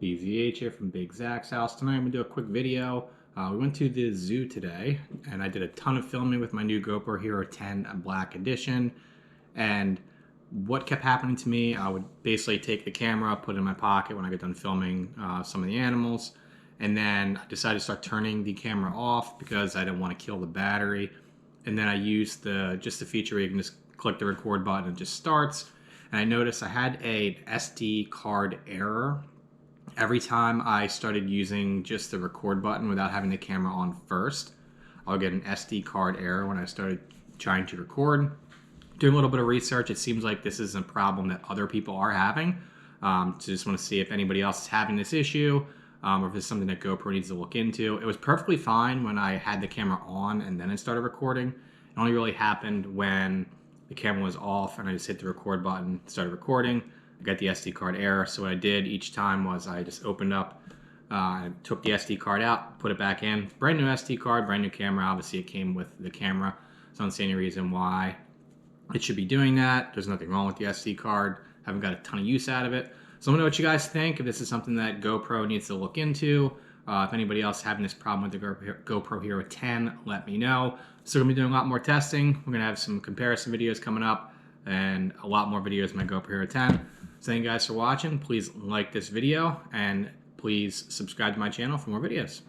BZH here from BigZachsHouse. Tonight I'm going to do a quick video. We went to the zoo today and I did a ton of filming with my new GoPro Hero 10 Black Edition. And what kept happening to me, I would basically take the camera, put it in my pocket when I get done filming some of the animals. And then I decided to start turning the camera off because I didn't want to kill the battery. And then I used just the feature where you can just click the record button and it just starts. And I noticed I had a SD card error. Every time I started using just the record button without having the camera on first, I'll get an SD card error when I started trying to record. Doing a little bit of research, it seems like this is a problem that other people are having. So just want to see if anybody else is having this issue, or if it's something that GoPro needs to look into. It was perfectly fine when I had the camera on and then it started recording. It only really happened when the camera was off and I just hit the record button, started recording. I got the SD card error. So what I did each time was I just opened up, took the SD card out, put it back in. Brand new SD card, brand new camera. Obviously it came with the camera. So I don't see any reason why it should be doing that. There's nothing wrong with the SD card. Haven't got a ton of use out of it. So let me know what you guys think. If this is something that GoPro needs to look into. If anybody else having this problem with the GoPro Hero 10, let me know. So we're going to be doing a lot more testing. We're going to have some comparison videos coming up and a lot more videos of my GoPro Hero 10. So thank you guys for watching. Please like this video and please subscribe to my channel for more videos.